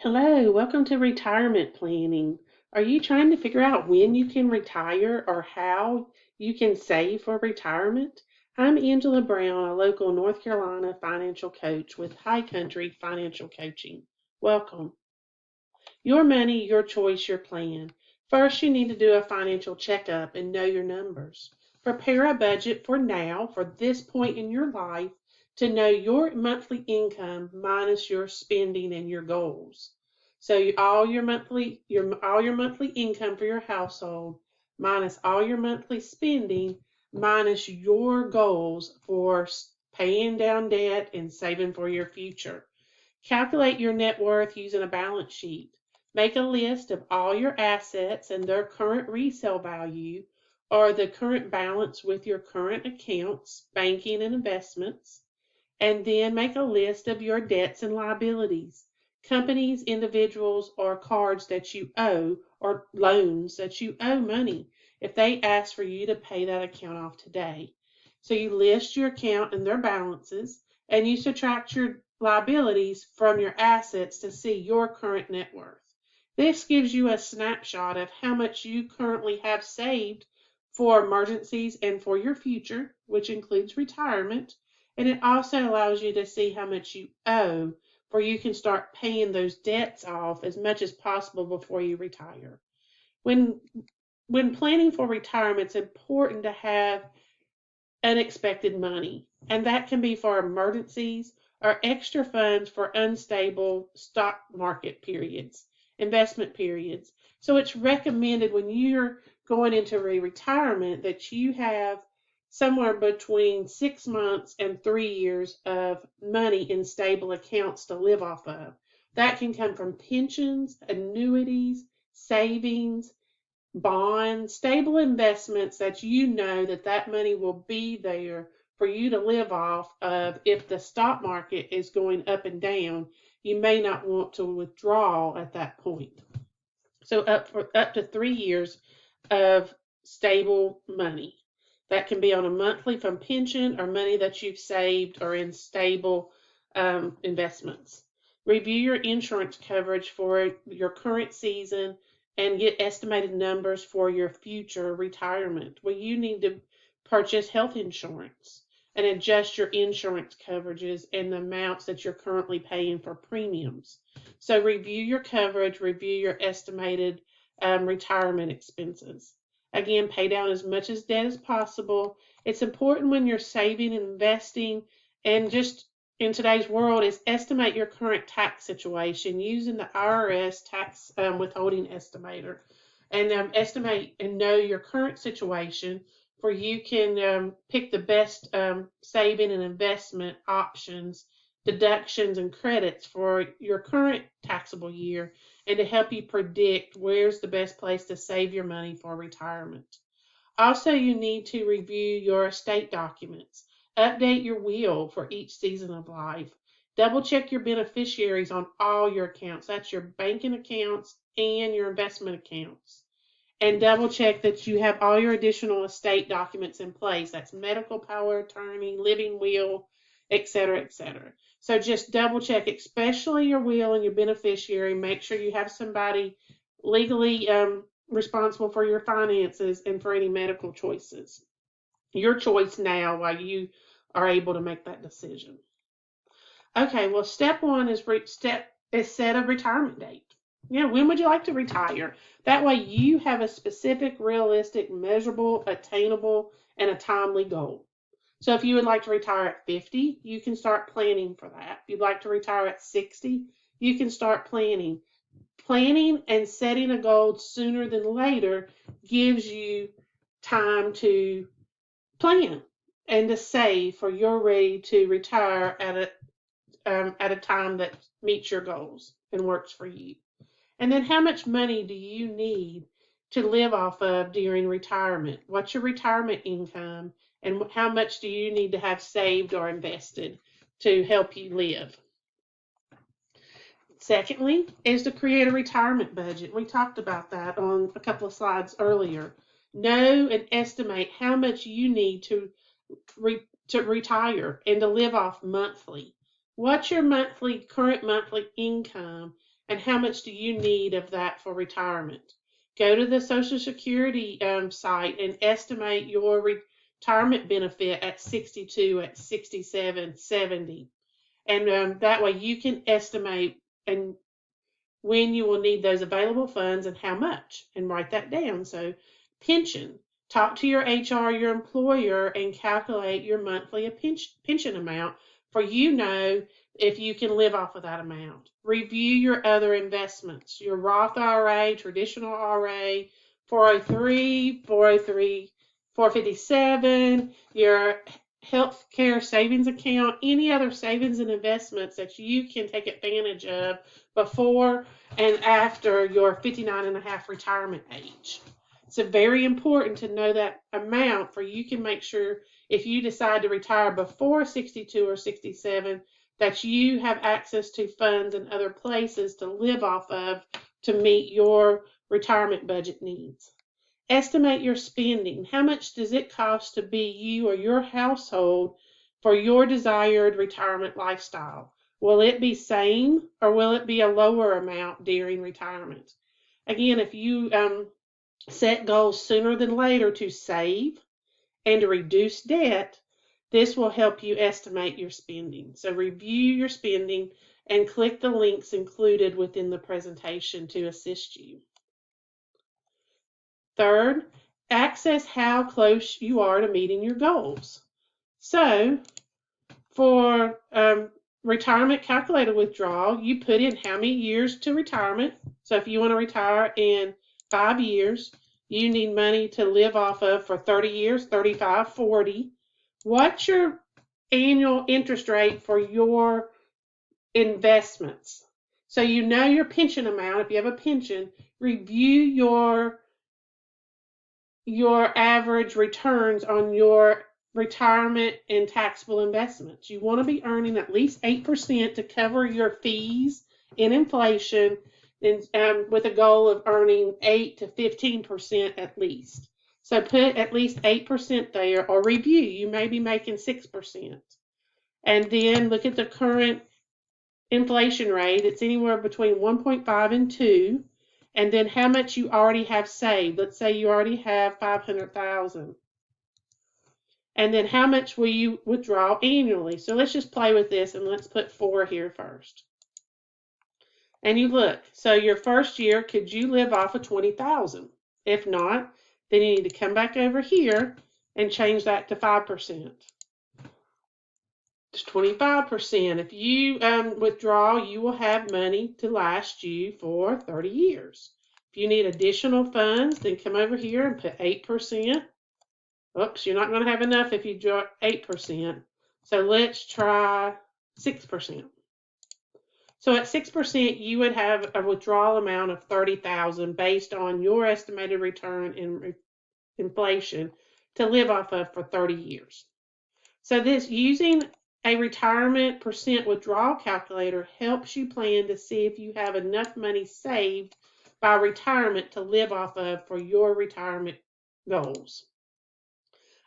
Hello, welcome to retirement planning. Are you trying to figure out when you can retire or how you can save for retirement? I'm Angela Brown, a local North Carolina financial coach with High Country Financial Coaching. Welcome. Your money, your choice, your plan. First, you need to do a financial checkup and know your numbers. Prepare a budget for now, for this point in your life, to know your monthly income minus your spending and your goals. So all your monthly income for your household minus all your monthly spending minus your goals for paying down debt and saving for your future. Calculate your net worth using a balance sheet. Make a list of all your assets and their current resale value or the current balance with your current accounts, banking, and investments. And then make a list of your debts and liabilities, companies, individuals, or cards that you owe, or loans that you owe money if they ask for you to pay that account off today. So you list your account and their balances, and you subtract your liabilities from your assets to see your current net worth. This gives you a snapshot of how much you currently have saved for emergencies and for your future, which includes retirement. And it also allows you to see how much you owe, for you can start paying those debts off as much as possible before you retire. When when planning for retirement, it's important to have unexpected money, and that can be for emergencies or extra funds for unstable stock market periods, investment periods. So it's recommended when you're going into a retirement that you have somewhere between 6 months and 3 years of money in stable accounts to live off of. That can come from pensions, annuities, savings, bonds, stable investments that you know that that money will be there for you to live off of. If the stock market is going up and down, you may not want to withdraw at that point. So up to 3 years of stable money. That can be on a monthly from pension or money that you've saved or in stable investments. Review your insurance coverage for your current season and get estimated numbers for your future retirement. Well, you need to purchase health insurance and adjust your insurance coverages and the amounts that you're currently paying for premiums. So review your coverage, review your estimated retirement expenses. Again, pay down as much as debt as possible. It's important when you're saving and investing, and just in today's world, is estimate your current tax situation using the IRS tax withholding estimator, and estimate and know your current situation, for you can pick the best saving and investment options, deductions, and credits for your current taxable year, and to help you predict where's the best place to save your money for retirement. Also, you need to review your estate documents. Update your will for each season of life. Double check your beneficiaries on all your accounts. That's your banking accounts and your investment accounts. And double check that you have all your additional estate documents in place. That's medical power of attorney, living will, etc., etc. So just double check, especially your will and your beneficiary. Make sure you have somebody legally responsible for your finances and for any medical choices. Your choice now while you are able to make that decision. Okay, well, step one is set a retirement date. Yeah, when would you like to retire? That way you have a specific, realistic, measurable, attainable, and a timely goal. So if you would like to retire at 50, you can start planning for that. If you'd like to retire at 60, you can start planning. Planning and setting a goal sooner than later gives you time to plan and to save for you're ready to retire at a time that meets your goals and works for you. And then how much money do you need to live off of during retirement? What's your retirement income, and how much do you need to have saved or invested to help you live? Secondly, is to create a retirement budget. We talked about that on a couple of slides earlier. Know and estimate how much you need to retire and to live off monthly. What's your current monthly income, and how much do you need of that for retirement. Go to the Social Security site and estimate your retirement benefit at 62, at 67, 70. And that way you can estimate and when you will need those available funds and how much, and write that down. So, pension. Talk to your HR, your employer, and calculate your monthly pension amount for if you can live off of that amount. Review your other investments, your Roth IRA, traditional IRA, 403, 403, 457, your healthcare savings account, any other savings and investments that you can take advantage of before and after your 59 and a half retirement age. It's very important to know that amount for you can make sure if you decide to retire before 62 or 67 that you have access to funds and other places to live off of to meet your retirement budget needs. Estimate your spending. How much does it cost to be you or your household for your desired retirement lifestyle? Will it be same or will it be a lower amount during retirement? Again, if you set goals sooner than later to save and to reduce debt, this will help you estimate your spending. So review your spending and click the links included within the presentation to assist you. Third, access how close you are to meeting your goals. So for retirement calculator withdrawal, you put in how many years to retirement. So if you want to retire in 5 years, you need money to live off of for 30 years, 35, 40. What's your annual interest rate for your investments? So you know your pension amount. If you have a pension, review your average returns on your retirement and taxable investments. You want to be earning at least 8% to cover your fees in inflation, and with a goal of earning 8 to 15% at least. So put at least 8% there, or review. You may be making 6%. And then look at the current inflation rate. It's anywhere between 1.5 and 2. And then how much you already have saved. Let's say you already have 500,000. And then how much will you withdraw annually? So let's just play with this and let's put 4 here first. And you look, so your first year, could you live off of 20,000? If not, then you need to come back over here and change that to 5%. It's 25%. If you withdraw, you will have money to last you for 30 years. If you need additional funds, then come over here and put 8%. Oops, you're not going to have enough if you draw 8%. So let's try 6%. So at 6%, you would have a withdrawal amount of 30,000 based on your estimated return in inflation to live off of for 30 years. So this using a retirement percent withdrawal calculator helps you plan to see if you have enough money saved by retirement to live off of for your retirement goals.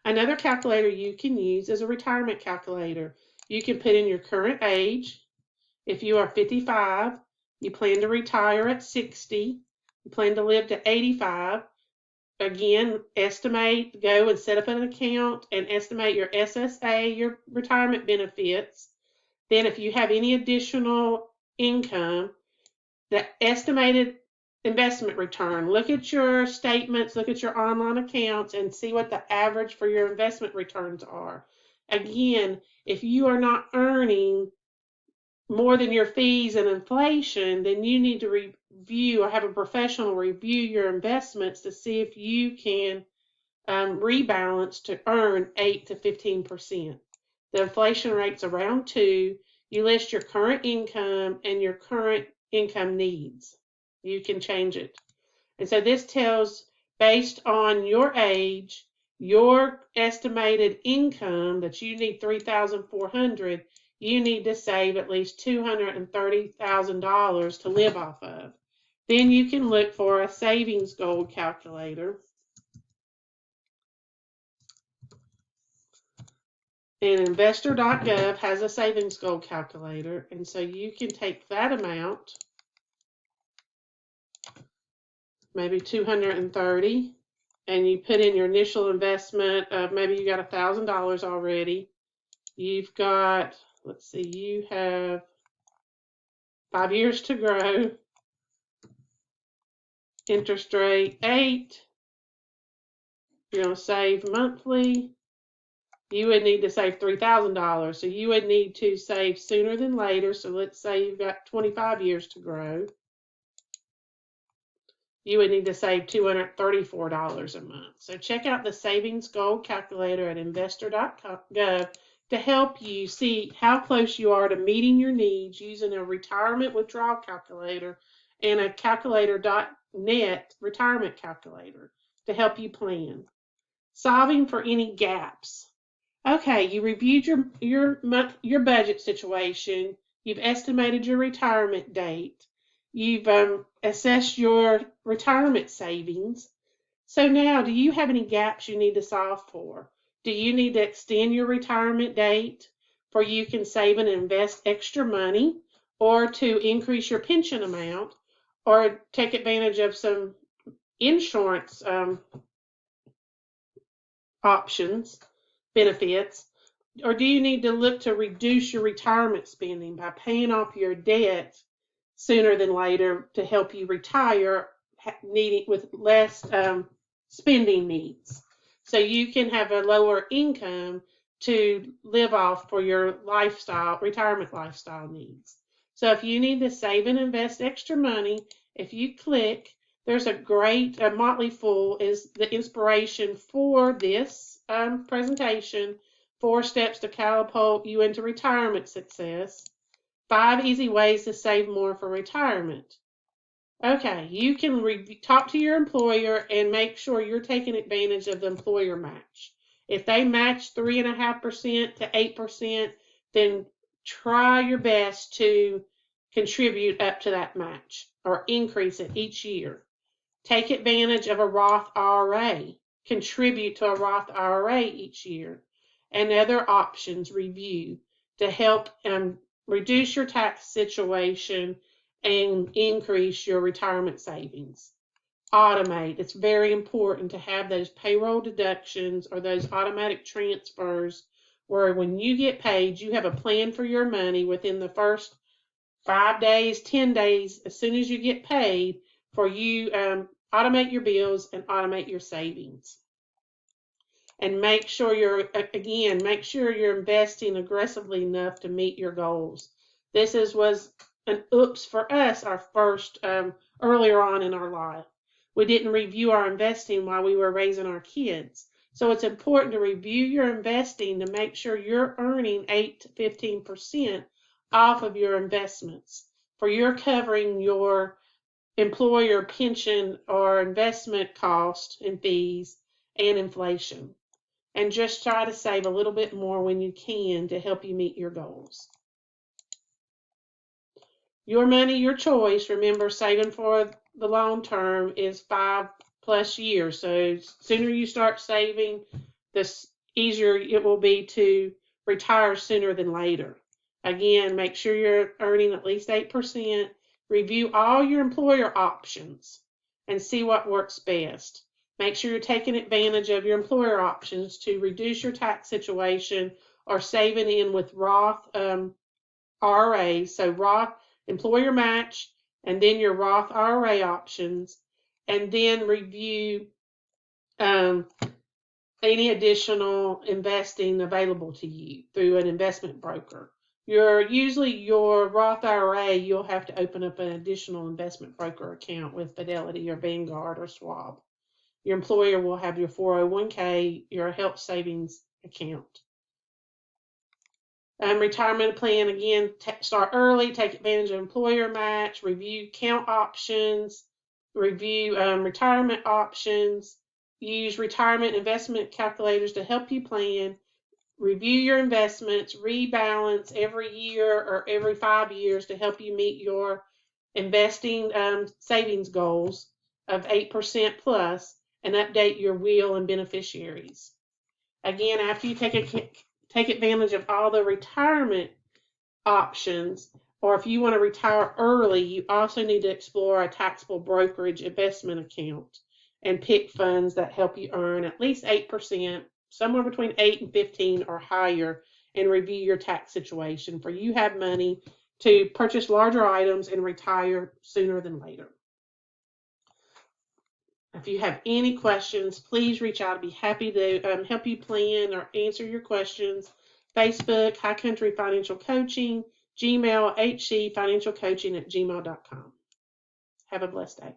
Another calculator you can use is a retirement calculator. You can put in your current age. If you are 55, you plan to retire at 60, you plan to live to 85. Again, estimate, go and set up an account and estimate your SSA, your retirement benefits. Then if you have any additional income, the estimated investment return. Look at your statements, look at your online accounts, and see what the average for your investment returns are. Again, if you are not earning more than your fees and inflation, then you need to review or have a professional review your investments to see if you can rebalance to earn 8 to 15%. The inflation rate's around 2. You list your current income and your current income needs. You can change it. And so this tells, based on your age, your estimated income that you need $3,400, you need to save at least $230,000 to live off of. Then you can look for a savings goal calculator. And investor.gov has a savings goal calculator, and so you can take that amount maybe 230, and you put in your initial investment of maybe you got $1,000 already. You've got, let's see, you have 5 years to grow, interest rate 8, you're going to save monthly. You would need to save $3,000. So you would need to save sooner than later. So let's say you've got 25 years to grow. You would need to save $234 a month. So check out the Savings Goal Calculator at investor.gov to help you see how close you are to meeting your needs using a retirement withdrawal calculator and a calculator.net retirement calculator to help you plan. Solving for any gaps. Okay, you reviewed your budget situation. You've estimated your retirement date. You've assessed your retirement savings. So now, do you have any gaps you need to solve for? Do you need to extend your retirement date for you can save and invest extra money, or to increase your pension amount, or take advantage of some insurance options, benefits? Or do you need to look to reduce your retirement spending by paying off your debt sooner than later to help you retire needing with less spending needs, so you can have a lower income to live off for your lifestyle, retirement lifestyle needs? So if you need to save and invest extra money, if you click, there's a great Motley Fool is the inspiration for this presentation. 4 steps to catapult you into retirement success. 5 easy ways to save more for retirement. Okay, you can talk to your employer and make sure you're taking advantage of the employer match. If they match 3.5% to 8%, then try your best to contribute up to that match or increase it each year. Take advantage of a Roth IRA. Contribute to a Roth IRA each year. And other options review to help reduce your tax situation and increase your retirement savings. Automate. It's very important to have those payroll deductions or those automatic transfers where when you get paid, you have a plan for your money within the first 5 days, 10 days, as soon as you get paid, for you automate your bills and automate your savings. And make sure you're investing aggressively enough to meet your goals. This was an oops for us, our first earlier on in our life. We didn't review our investing while we were raising our kids. So it's important to review your investing to make sure you're earning 8 to 15% off of your investments, for you're covering your employer pension or investment cost and fees and inflation. And just try to save a little bit more when you can to help you meet your goals. Your money, your choice. Remember, saving for the long term is 5+ years. So sooner you start saving, the easier it will be to retire sooner than later. Again, make sure you're earning at least 8%. Review all your employer options and see what works best. Make sure you're taking advantage of your employer options to reduce your tax situation or saving in with Roth IRAs. So Roth employer match, and then your Roth IRA options, and then review any additional investing available to you through an investment broker. Usually your Roth IRA, you'll have to open up an additional investment broker account with Fidelity or Vanguard or Schwab. Your employer will have your 401k, your health savings account. Retirement plan, again, start early, take advantage of employer match, review count options, review retirement options, use retirement investment calculators to help you plan, review your investments, rebalance every year or every 5 years to help you meet your investing savings goals of 8% plus, and update your will and beneficiaries. Again, after you take advantage of all the retirement options, Or if you want to retire early, you also need to explore a taxable brokerage investment account and pick funds that help you earn at least 8%, somewhere between 8 and 15 or higher, and review your tax situation for you have money to purchase larger items and retire sooner than later. If you have any questions, please reach out. I'd be happy to help you plan or answer your questions. Facebook, High Country Financial Coaching, Gmail, hcfinancialcoaching@gmail.com. Have a blessed day.